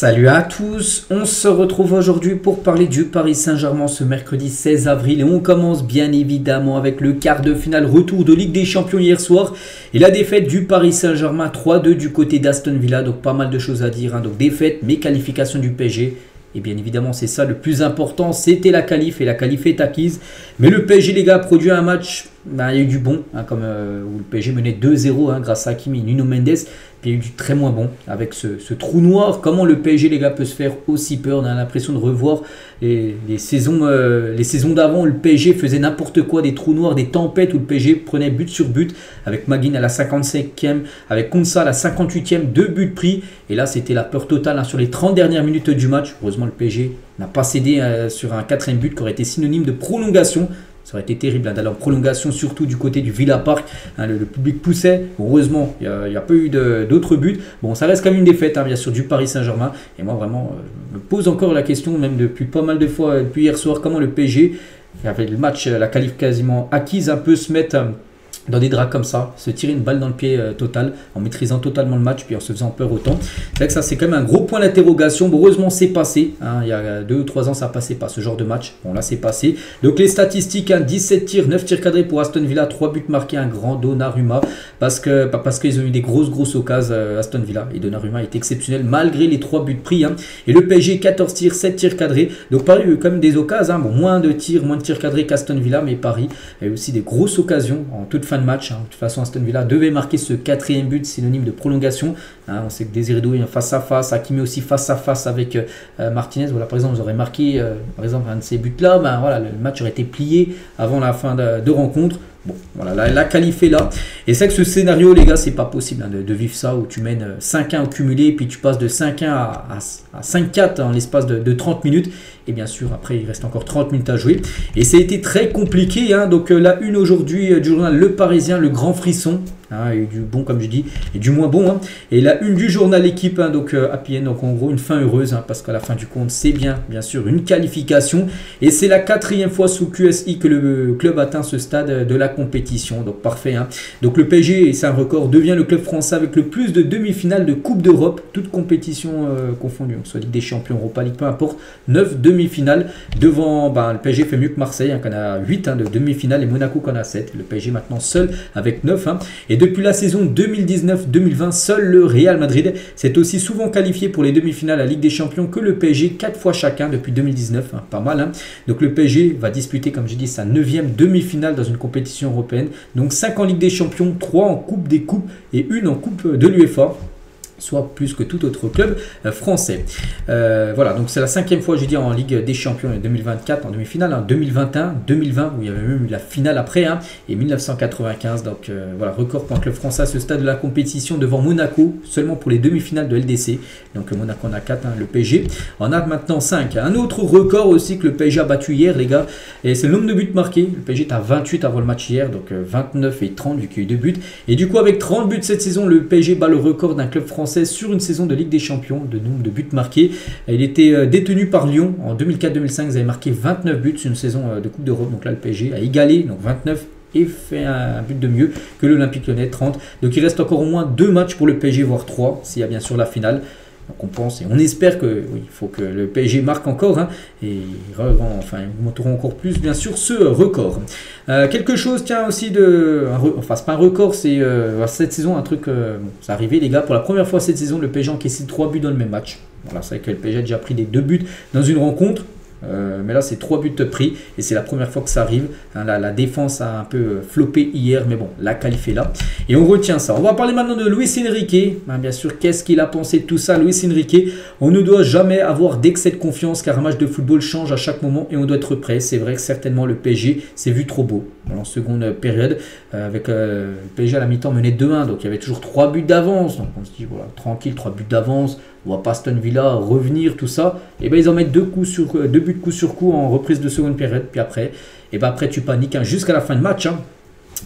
Salut à tous, on se retrouve aujourd'hui pour parler du Paris Saint-Germain ce mercredi 16 avril et on commence bien évidemment avec le quart de finale retour de Ligue des Champions hier soir et la défaite du Paris Saint-Germain 3-2 du côté d'Aston Villa, donc pas mal de choses à dire, donc défaite mais qualification du PSG. Et bien évidemment, c'est ça le plus important, c'était la qualif et la qualif est acquise. Mais le PSG, les gars, a produit un match, il y a eu du bon, comme où le PSG menait 2-0 grâce à Hakimi et Nuno Mendes. Puis il y a eu du très moins bon avec ce trou noir. Comment le PSG, les gars, peut se faire aussi peur? On a l'impression de revoir les saisons d'avant où le PSG faisait n'importe quoi, des trous noirs, des tempêtes où le PSG prenait but sur but avec Maguin à la 55e, avec Konsa à la 58e, 2 buts pris. Et là, c'était la peur totale sur les 30 dernières minutes du match. Heureusement, le PSG n'a pas cédé sur un 4e but qui aurait été synonyme de prolongation. Ça aurait été terrible d'aller en prolongation, surtout du côté du Villa Park. Le public poussait. Heureusement, il n'y a pas eu d'autres buts. Bon, ça reste quand même une défaite, bien sûr, du Paris Saint-Germain. Et moi, vraiment, je me pose encore la question, même depuis pas mal de fois, depuis hier soir, comment le PSG, avec le match, la qualif quasiment acquise, peut se mettre dans des draps comme ça, se tirer une balle dans le pied total, en maîtrisant totalement le match, puis en se faisant peur autant. C'est vrai que ça, c'est quand même un gros point d'interrogation. Bon, heureusement, c'est passé. Il y a 2 ou 3 ans, ça passait pas ce genre de match. Bon, là, c'est passé. Donc, les statistiques, 17 tirs, 9 tirs cadrés pour Aston Villa, 3 buts marqués, un grand Donnarumma, parce qu'ils ont eu des grosses occasions, Aston Villa. Et Donnarumma est exceptionnel, malgré les 3 buts pris. Et le PSG, 14 tirs, 7 tirs cadrés. Donc, Paris a eu quand même des occasions. Bon, moins de tirs cadrés qu'Aston Villa, mais Paris a eu aussi des grosses occasions en toute fin de match. De toute façon, Aston Villa devait marquer ce 4e but synonyme de prolongation. On sait que Désiré Doué face à face, Hakimi aussi face à face avec Martinez. Voilà, par exemple, vous aurez marqué par exemple un de ces buts là, voilà, le match aurait été plié avant la fin de rencontre. Bon, voilà, la qualif est là. Et c'est que ce scénario, les gars, c'est pas possible de vivre ça où tu mènes 5-1 au cumulé, puis tu passes de 5-1 à 5-4 en l'espace de 30 minutes. Et bien sûr, après, il reste encore 30 minutes à jouer. Et ça a été très compliqué. Donc, la une aujourd'hui du journal Le Parisien, le grand frisson. Et du bon, comme je dis, et du moins bon. Et la une du journal Équipe, donc Happy End, donc en gros, une fin heureuse, parce qu'à la fin du compte, c'est bien sûr, une qualification. Et c'est la 4e fois sous QSI que le club atteint ce stade de la compétition. Donc, parfait. Donc, le PSG, c'est un record, devient le club français avec le plus de demi-finales de Coupe d'Europe, toutes compétitions confondues, soit Ligue des Champions, Europa League, peu importe, 9 demi-finales. Devant, le PSG fait mieux que Marseille, qui en a 8 de demi-finales, et Monaco qui en a 7. Le PSG maintenant seul avec 9. Et depuis la saison 2019-2020, seul le Real Madrid s'est aussi souvent qualifié pour les demi-finales à la Ligue des Champions que le PSG, 4 fois chacun depuis 2019, pas mal. Donc le PSG va disputer, comme j'ai dit, sa 9e demi-finale dans une compétition européenne. Donc 5 en Ligue des Champions, 3 en Coupe des Coupes et 1 en Coupe de l'UEFA, soit plus que tout autre club français. Voilà, donc c'est la 5e fois, je dis, en Ligue des Champions en 2024, en demi-finale, 2021, 2020, où il y avait même eu la finale après, et 1995. Donc voilà, record pour un club français à ce stade de la compétition devant Monaco, seulement pour les demi-finales de LDC. Donc Monaco en a 4, le PSG en a maintenant 5. Un autre record aussi que le PSG a battu hier, les gars, et c'est le nombre de buts marqués. Le PSG est à 28 avant le match hier, donc 29 et 30 vu qu'il y a eu 2 buts. Et du coup, avec 30 buts cette saison, le PSG bat le record d'un club français sur une saison de Ligue des Champions, de nombre de buts marqués. Il était détenu par Lyon en 2004-2005, ils avaient marqué 29 buts sur une saison de Coupe d'Europe. Donc là, le PSG a égalé, donc 29, et fait un but de mieux que l'Olympique Lyonnais, 30. Donc il reste encore au moins 2 matchs pour le PSG, voire 3, s'il y a bien sûr la finale. Donc on pense et on espère que il faut que le PSG marque encore et ils monteront encore plus bien sûr ce record. Quelque chose, tiens, aussi c'est pas un record, c'est cette saison un truc, c'est arrivé, les gars, pour la première fois cette saison, le PSG a encaissé 3 buts dans le même match. Voilà, c'est vrai que le PSG a déjà pris des 2 buts dans une rencontre. Mais là c'est 3 buts pris et c'est la première fois que ça arrive. La défense a un peu floppé hier, mais bon, la qualif est là et on retient ça. On va parler maintenant de Luis Enrique. Bien sûr, qu'est-ce qu'il a pensé de tout ça, Luis Enrique? On ne doit jamais avoir d'excès de confiance car un match de football change à chaque moment et on doit être prêt. C'est vrai que certainement le PSG s'est vu trop beau en seconde période, avec le PSG à la mi-temps menait 2-1, donc il y avait toujours 3 buts d'avance. Donc on se dit voilà, tranquille, 3 buts d'avance, on voit pas Aston Villa revenir, tout ça. Et ils en mettent 2 buts coup sur coup en reprise de seconde période. Puis après, après tu paniques jusqu'à la fin de match.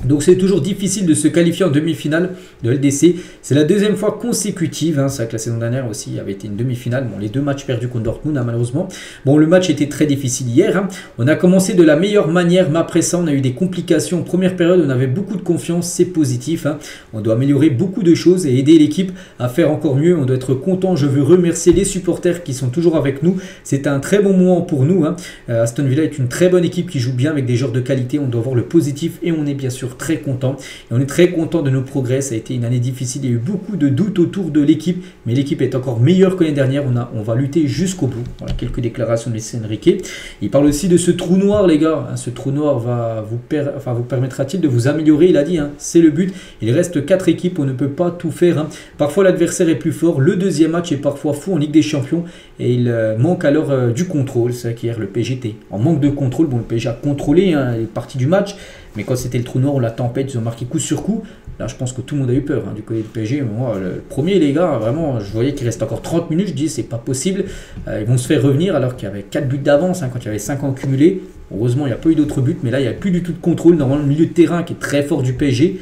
Donc c'est toujours difficile de se qualifier en demi-finale de LDC. C'est la deuxième fois consécutive. C'est vrai que la saison dernière aussi avait été une demi-finale. Bon, les 2 matchs perdus contre Dortmund, malheureusement. Bon, le match était très difficile hier. On a commencé de la meilleure manière, mais après ça, on a eu des complications. En première période, on avait beaucoup de confiance. C'est positif. On doit améliorer beaucoup de choses et aider l'équipe à faire encore mieux. On doit être content. Je veux remercier les supporters qui sont toujours avec nous. C'est un très bon moment pour nous. Aston Villa est une très bonne équipe qui joue bien avec des joueurs de qualité. On doit voir le positif et on est bien sûr très content. Et on est très content de nos progrès. Ça a été une année difficile. Il y a eu beaucoup de doutes autour de l'équipe, mais l'équipe est encore meilleure que l'année dernière. On va lutter jusqu'au bout. Voilà quelques déclarations de Luis Enrique. Il parle aussi de ce trou noir, les gars. Ce trou noir vous permettra-t-il de vous améliorer? Il a dit, c'est le but. Il reste 4 équipes, on ne peut pas tout faire. Parfois l'adversaire est plus fort. Le deuxième match est parfois fou en Ligue des Champions et il manque alors du contrôle. C'est vrai qu'hier le PSG était en manque de contrôle. Bon, le PSG a contrôlé les parties du match. Mais quand c'était le trou noir ou la tempête, ils ont marqué coup sur coup. Là, je pense que tout le monde a eu peur du côté du PSG. Moi, le premier, les gars, vraiment, je voyais qu'il reste encore 30 minutes. Je dis, c'est pas possible. Ils vont se faire revenir alors qu'il y avait 4 buts d'avance quand il y avait 5 ans cumulés. Heureusement, il n'y a pas eu d'autres buts. Mais là, il n'y a plus du tout de contrôle. Normalement, le milieu de terrain qui est très fort du PSG,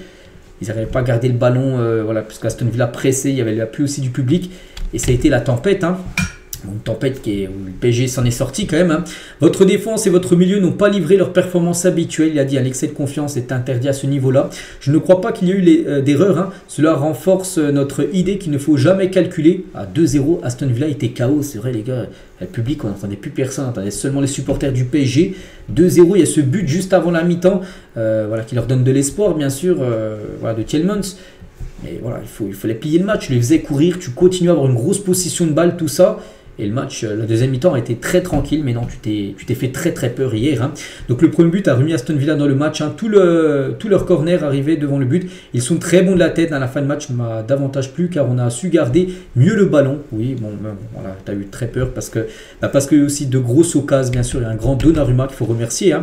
ils n'arrivaient pas à garder le ballon. Parce qu'Aston Villa pressé, il y avait plus aussi du public. Et ça a été la tempête. Une tempête où le PSG s'en est sorti quand même. Votre défense et votre milieu n'ont pas livré leur performance habituelle. Il a dit l'excès de confiance est interdit à ce niveau-là. Je ne crois pas qu'il y ait eu d'erreurs. Cela renforce notre idée qu'il ne faut jamais calculer. À 2-0, Aston Villa était KO. C'est vrai les gars, le public, on n'entendait plus personne. On entendait seulement les supporters du PSG. 2-0, il y a ce but juste avant la mi-temps qui leur donne de l'espoir bien sûr de Tielemans. Mais voilà, il fallait plier le match. Tu les faisais courir, tu continues à avoir une grosse possession de balle, tout ça. Et le match, la deuxième mi-temps a été très tranquille, mais non, tu t'es fait très très peur hier. Donc le premier but a remis Aston Villa dans le match. Tout leur corner arrivait devant le but. Ils sont très bons de la tête. À la fin de match m'a davantage plu car on a su garder mieux le ballon. Oui, bon, voilà, tu as eu très peur parce que aussi de grosses occasions, bien sûr. Il y a un grand Donnarumma qu'il faut remercier.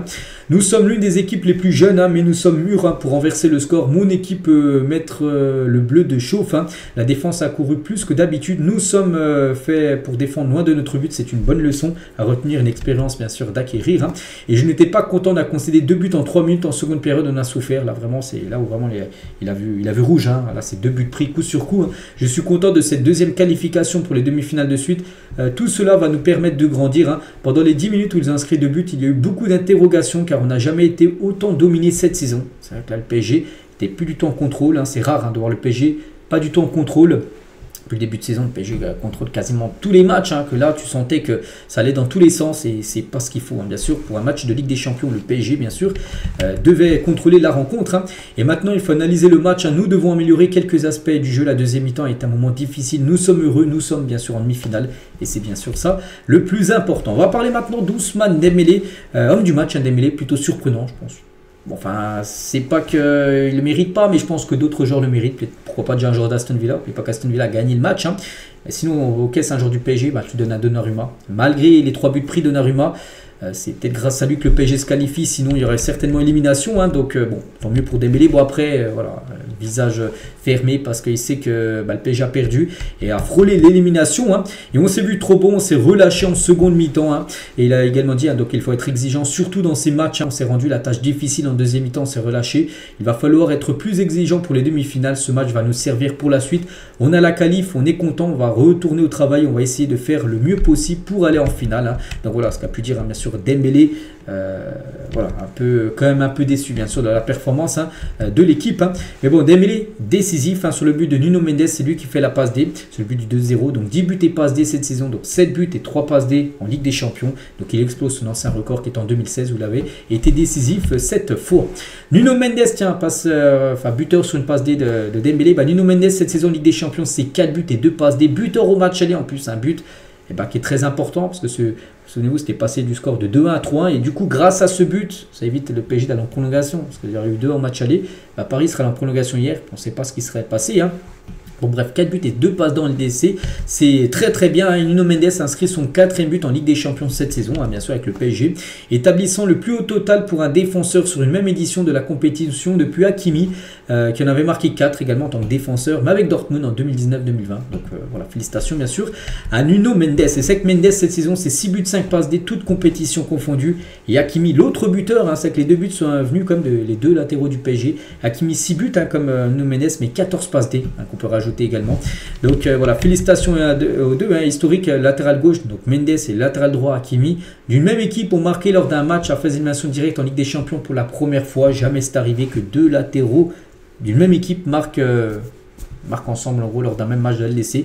Nous sommes l'une des équipes les plus jeunes, mais nous sommes mûrs pour renverser le score. Mon équipe peut mettre le bleu de chauffe. La défense a couru plus que d'habitude. Nous sommes faits pour défendre loin de notre but. C'est une bonne leçon à retenir, une expérience bien sûr d'acquérir. Et je n'étais pas content d'avoir concédé 2 buts en 3 minutes. En seconde période, on a souffert. Là, vraiment, c'est là où vraiment il a vu rouge. Là, c'est 2 buts pris coup sur coup. Je suis content de cette deuxième qualification pour les demi-finales de suite. Tout cela va nous permettre de grandir. Pendant les 10 minutes où ils ont inscrit 2 buts, il y a eu beaucoup d'interrogations car on n'a jamais été autant dominé cette saison. C'est vrai que là, le PSG n'était plus du tout en contrôle. C'est rare de voir le PSG pas du tout en contrôle. Depuis le début de saison, le PSG contrôle quasiment tous les matchs. Que là, tu sentais que ça allait dans tous les sens et c'est pas ce qu'il faut. Bien sûr, pour un match de Ligue des Champions, le PSG, bien sûr, devait contrôler la rencontre. Et maintenant, il faut analyser le match. Nous devons améliorer quelques aspects du jeu. La deuxième mi-temps est un moment difficile. Nous sommes heureux. Nous sommes bien sûr en demi-finale. Et c'est bien sûr ça le plus important. On va parler maintenant d'Ousmane Dembélé, homme du match. Dembélé, plutôt surprenant, je pense. Bon, enfin, c'est pas qu'il ne le mérite pas, mais je pense que d'autres joueurs le méritent. Pourquoi pas déjà un joueur d'Aston Villa? N'oubliez pas qu'Aston Villa a gagné le match. Et sinon, ok, c'est un joueur du PSG, tu donnes à Donnarumma. Malgré les 3 buts pris, Donnarumma, c'est peut-être grâce à lui que le PSG se qualifie, sinon il y aurait certainement élimination. Donc, bon, tant mieux pour Dembélé. Bon, après, voilà, visage fermé parce qu'il sait que le PSG a perdu et a frôlé l'élimination. Et on s'est vu trop bon, on s'est relâché en seconde mi-temps. Et il a également dit donc il faut être exigeant, surtout dans ces matchs. On s'est rendu la tâche difficile en deuxième mi-temps, on s'est relâché. Il va falloir être plus exigeant pour les demi-finales. Ce match va nous servir pour la suite. On a la qualif, on est content, on va retourner au travail, on va essayer de faire le mieux possible pour aller en finale. Donc voilà ce qu'a pu dire bien sûr Dembélé. Voilà, quand même un peu déçu bien sûr de la performance de l'équipe. Mais bon, Dembélé décisif sur le but de Nuno Mendes, c'est lui qui fait la passe D, c'est le but du 2-0. Donc 10 buts et passes D cette saison, donc 7 buts et 3 passes D en Ligue des Champions. Donc il explose son ancien record qui est en 2016, vous l'avez, été décisif 7 fois. Nuno Mendes, tiens, buteur sur une passe D de Dembélé. Nuno Mendes cette saison en Ligue des Champions, c'est 4 buts et 2 passes D, buteur au match aller en plus, un but qui est très important parce que souvenez-vous, c'était passé du score de 2-1 à 3-1 et du coup, grâce à ce but, ça évite le PSG d'aller en prolongation parce qu'il y aurait eu 2 en match aller. Paris serait en prolongation hier, on ne sait pas ce qui serait passé. Bon bref, 4 buts et 2 passes dans le LDC, c'est très très bien. Nuno Mendes inscrit son 4e but en Ligue des Champions cette saison, bien sûr avec le PSG, établissant le plus haut total pour un défenseur sur une même édition de la compétition depuis Hakimi, qui en avait marqué 4 également en tant que défenseur, mais avec Dortmund en 2019-2020. Donc voilà, félicitations bien sûr à Nuno Mendes. Et c'est que Mendes cette saison, c'est 6 buts, 5 passes, toutes compétitions confondues. Et Hakimi, l'autre buteur, c'est que les 2 buts sont venus comme les 2 latéraux du PSG. Hakimi 6 buts comme Nuno Mendes, mais 14 passes D qu'on peut rajouter également. Donc voilà, félicitations aux deux, historique latéral gauche, donc Mendes et latéral droit Hakimi, d'une même équipe ont marqué lors d'un match à phase d'élimination directe en Ligue des Champions pour la première fois. Jamais c'est arrivé que 2 latéraux d'une même équipe marquent ensemble en gros lors d'un même match de LDC.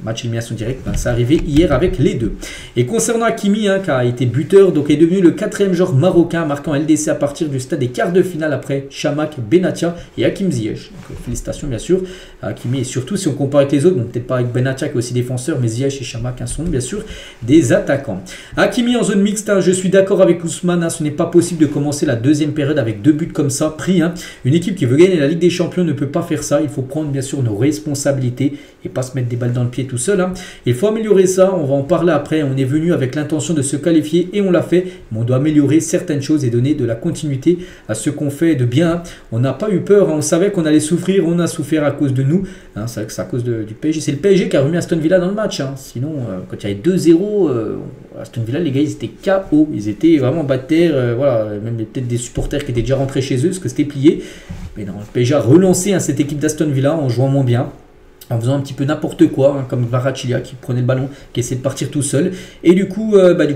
Match élimination directe, c'est arrivé hier avec les 2. Et concernant Hakimi, qui a été buteur, donc est devenu le 4e joueur marocain marquant LDC à partir du stade des quarts de finale après Chamakh, Benatia et Hakim Ziyech. Donc félicitations bien sûr à Hakimi, et surtout si on compare avec les autres, donc peut-être pas avec Benatia qui est aussi défenseur, mais Ziyech et Chamakh sont bien sûr des attaquants. Hakimi en zone mixte, je suis d'accord avec Ousmane, ce n'est pas possible de commencer la 2e période avec 2 buts comme ça pris. Une équipe qui veut gagner la Ligue des Champions ne peut pas faire ça, il faut prendre bien sûr nos responsabilités et pas se mettre des balles dans le pied tout seul. Il faut améliorer ça, on va en parler après. On est venu avec l'intention de se qualifier et on l'a fait, mais on doit améliorer certaines choses et donner de la continuité à ce qu'on fait de bien. On n'a pas eu peur, on savait qu'on allait souffrir, on a souffert à cause de nous. C'est vrai que c'est à cause du PSG. C'est le PSG qui a remis Aston Villa dans le match. Sinon, quand il y avait 2-0, Aston Villa, les gars, ils étaient KO. Ils étaient vraiment bas de terre. Voilà, même peut-être des supporters qui étaient déjà rentrés chez eux parce que c'était plié. Mais non, le PSG a relancé cette équipe d'Aston Villa en jouant moins bien, en faisant un petit peu n'importe quoi, comme Kvaratskhelia qui prenait le ballon, qui essayait de partir tout seul. Et du coup,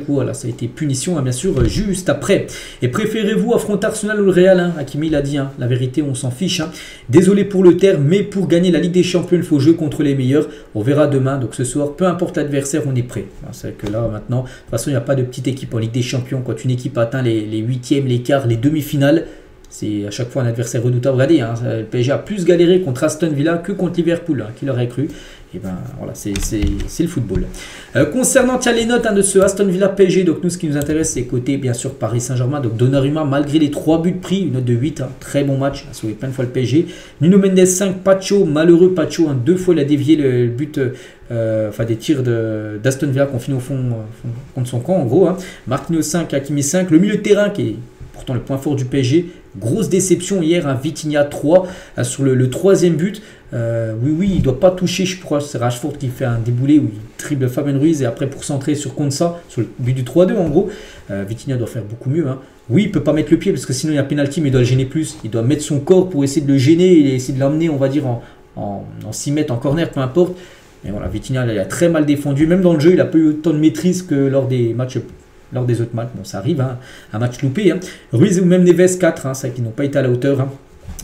voilà, ça a été punition, bien sûr, juste après. Et préférez-vous affronter Arsenal ou le Real? Hakimi l'a dit, la vérité, on s'en fiche. Désolé pour le terme, mais pour gagner la Ligue des Champions, il faut jouer contre les meilleurs. On verra demain, donc ce soir, peu importe l'adversaire, on est prêt. C'est vrai que là, maintenant, de toute façon, il n'y a pas de petite équipe en Ligue des Champions. Quand une équipe atteint les 8e, les quarts, les demi-finales, c'est à chaque fois un adversaire redoutable. Regardez, le PSG a plus galéré contre Aston Villa que contre Liverpool, qui l'aurait cru. Et voilà, c'est le football. Concernant les notes de ce Aston Villa PSG, donc nous ce qui nous intéresse c'est côté bien sûr Paris Saint-Germain. Donc Donnarumma, malgré les 3 buts pris, une note de 8, très bon match, a sauvé plein de fois le PSG. Nuno Mendes 5, Pacho, malheureux Pacho, 2 fois il a dévié le but, des tirs d'Aston Villa qu'on finit au fond contre son camp en gros. Marquinhos 5, Hakimi 5, le milieu de terrain qui est pourtant le point fort du PSG. Grosse déception hier, Vitinha 3 sur le 3e but. Oui, il ne doit pas toucher, je crois, c'est Rashford qui fait un déboulé où il triple Fabien Ruiz et après pour centrer sur Konsa, sur le but du 3-2 en gros. Vitinha doit faire beaucoup mieux. Oui, il ne peut pas mettre le pied parce que sinon il y a pénalty, mais il doit le gêner plus. Il doit mettre son corps pour essayer de le gêner et essayer de l'emmener, on va dire, en 6 mètres, en corner, peu importe. Mais voilà, Vitinha il a très mal défendu. Même dans le jeu, il n'a pas eu autant de maîtrise que lors des matchs. Lors des autres matchs, bon ça arrive, un match loupé. Ruiz ou même Neves 4, ça qui n'ont pas été à la hauteur.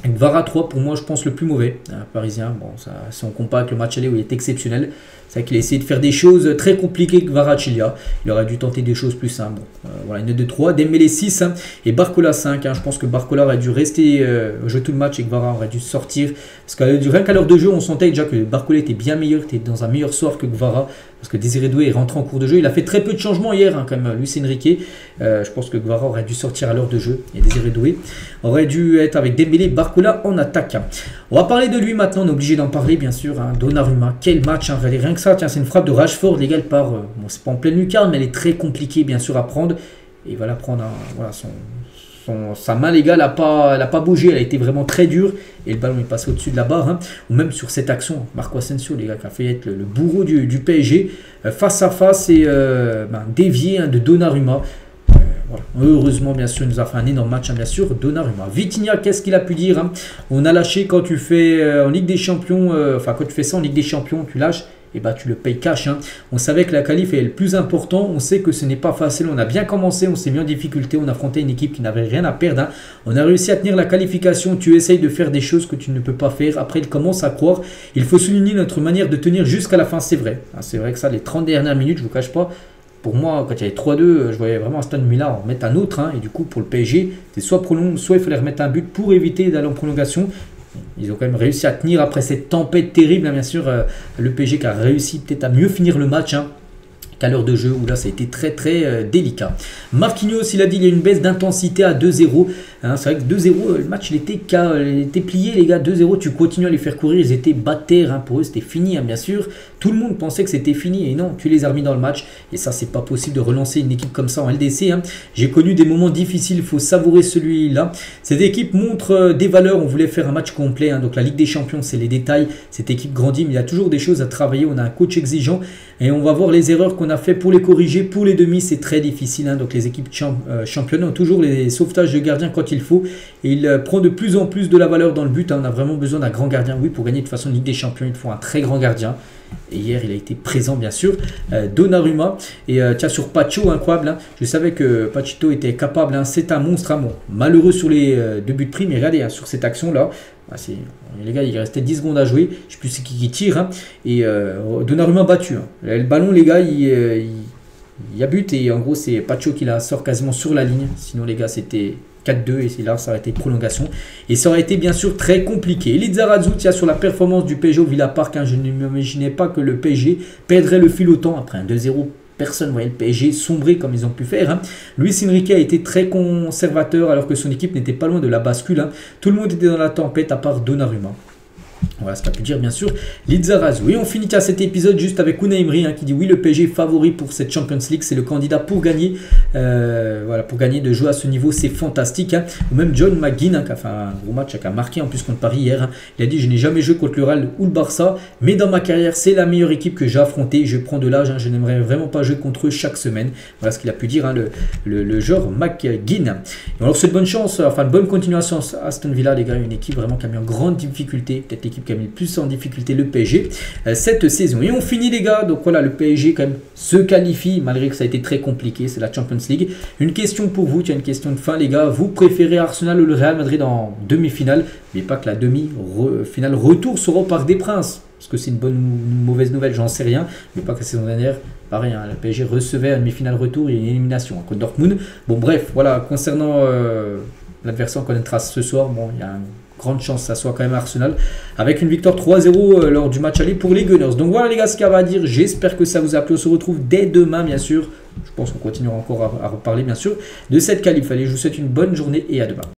Kvara 3, pour moi je pense le plus mauvais, parisien. Bon, ça, si on compare avec le match aller où il est exceptionnel, c'est vrai qu'il a essayé de faire des choses très compliquées que Kvaratskhelia. Il aurait dû tenter des choses plus simples. Voilà, une note de 3. Dembélé 6 et Barcola 5. Je pense que Barcola aurait dû rester jouer tout le match et Kvara aurait dû sortir. Parce que rien qu'à l'heure de jeu, on sentait déjà que Barcola était bien meilleur, était dans un meilleur sort que Kvara. Parce que Désiré Doué est rentré en cours de jeu. Il a fait très peu de changements hier, comme Luis Enrique. Je pense que Kvara aurait dû sortir à l'heure de jeu. Et Désiré Doué aurait dû être avec Dembélé, Barcola en attaque. On va parler de lui maintenant. On est obligé d'en parler, bien sûr. Donnarumma, quel match. Rien que ça, tiens, c'est une frappe de Rashford. Les gars, elle part. Bon, c'est pas en pleine lucarne, mais elle est très compliquée, bien sûr, à prendre. Et il va la prendre. Voilà, sa main, les gars, elle n'a pas bougé. Elle a été vraiment très dure. Et le ballon est passé au-dessus de la barre. Ou même sur cette action, Marco Asensio, les gars, qui a fait être le bourreau du PSG. Face à face et dévié de Donnarumma. Voilà. Heureusement, bien sûr, il nous a fait un énorme match, bien sûr, Donnarumma. Vitinha, qu'est-ce qu'il a pu dire On a lâché quand tu fais en Ligue des Champions, quand tu fais ça en Ligue des Champions, tu lâches, et tu le payes cash. On savait que la qualif est le plus important, on sait que ce n'est pas facile, on a bien commencé, on s'est mis en difficulté, on a affronté une équipe qui n'avait rien à perdre. On a réussi à tenir la qualification, tu essayes de faire des choses que tu ne peux pas faire, après il commence à croire. Il faut souligner notre manière de tenir jusqu'à la fin, c'est vrai. C'est vrai que ça, les 30 dernières minutes, je ne vous cache pas, pour moi, quand il y avait 3-2, je voyais vraiment Aston Villa en mettre un autre. Et du coup, pour le PSG, c'est soit il fallait remettre un but pour éviter d'aller en prolongation. Ils ont quand même réussi à tenir après cette tempête terrible, bien sûr. Le PSG qui a réussi peut-être à mieux finir le match, qui qu'à l'heure de jeu où là ça a été très délicat. Marquinhos, il a dit il y a une baisse d'intensité à 2-0. Hein, c'est vrai que 2-0, le match il était plié les gars. 2-0, tu continues à les faire courir, ils étaient bataires, hein, pour eux c'était fini, hein, bien sûr. Tout le monde pensait que c'était fini et non, tu les as remis dans le match et ça c'est pas possible de relancer une équipe comme ça en LDC. Hein. J'ai connu des moments difficiles, il faut savourer celui-là. Cette équipe montre des valeurs, on voulait faire un match complet, hein, donc la Ligue des Champions c'est les détails. Cette équipe grandit mais il y a toujours des choses à travailler, on a un coach exigeant et on va voir les erreurs qu'on a fait pour les corriger. Pour les demi c'est très difficile, hein, donc les équipes championnes ont toujours les sauvetages de gardiens quand il faut et il prend de plus en plus de la valeur dans le but. Hein. On a vraiment besoin d'un grand gardien, oui, pour gagner de toute façon Ligue des Champions il faut un très grand gardien. Et hier, il a été présent, bien sûr. Donnarumma. Et tiens, sur Pacho, incroyable. Hein, je savais que Pachito était capable. Hein, c'est un monstre. Hein, bon, malheureux sur les 2 buts pris. Mais regardez, hein, sur cette action-là, les gars, il restait 10 secondes à jouer. Je ne sais plus c'est qui tire. Hein, et Donnarumma battu. Hein. Le ballon, les gars, il y a but. Et en gros, c'est Pacho qui la sort quasiment sur la ligne. Sinon, les gars, c'était 4-2 et là ça aurait été prolongation et ça aurait été bien sûr très compliqué. Lizarazu tient sur la performance du PSG au Villa Park, hein, je ne m'imaginais pas que le PSG perdrait le fil autant après un 2-0. Personne ne voyait le PSG sombrer comme ils ont pu faire. Hein. Luis Enrique a été très conservateur alors que son équipe n'était pas loin de la bascule. Hein. Tout le monde était dans la tempête à part Donnarumma. Voilà ce qu'a pu dire bien sûr Lizarazu. Et on finit à cet épisode juste avec Unai Emery, hein, qui dit oui, le PSG est favori pour cette Champions League, c'est le candidat pour gagner, voilà, pour gagner, de jouer à ce niveau, c'est fantastique. Hein. Ou même John McGinn, hein, qui a fait un gros match, qui a marqué en plus contre Paris hier. Hein. Il a dit je n'ai jamais joué contre le Real ou le Barça, mais dans ma carrière c'est la meilleure équipe que j'ai affrontée. Je prends de l'âge, hein, je n'aimerais vraiment pas jouer contre eux chaque semaine. Voilà ce qu'il a pu dire, hein, le joueur McGinn. Et alors c'est de bonne chance, enfin de bonne continuation à Aston Villa, les gars, une équipe vraiment qui a mis en grande difficulté, peut-être l'équipe qui a mis le plus en difficulté le PSG cette saison. Et on finit les gars, donc voilà, le PSG quand même se qualifie malgré que ça a été très compliqué, c'est la Champions League. Une question pour vous, tiens, une question de fin les gars, vous préférez Arsenal ou le Real Madrid en demi-finale? Mais pas que la demi-finale retour sera au Parc des Princes, parce que c'est une bonne ou une mauvaise nouvelle, j'en sais rien, mais pas que la saison dernière, pareil, hein, la PSG recevait un demi-finale retour et une élimination contre Dortmund. Bon bref, voilà, concernant l'adversaire qu'on connaîtra ce soir, bon, il y a un grande chance que ça soit quand même Arsenal avec une victoire 3-0 lors du match aller pour les Gunners. Donc voilà les gars ce qu'il y a à dire, j'espère que ça vous a plu. On se retrouve dès demain bien sûr, je pense qu'on continuera encore à reparler bien sûr de cette qualif. Allez, je vous souhaite une bonne journée et à demain.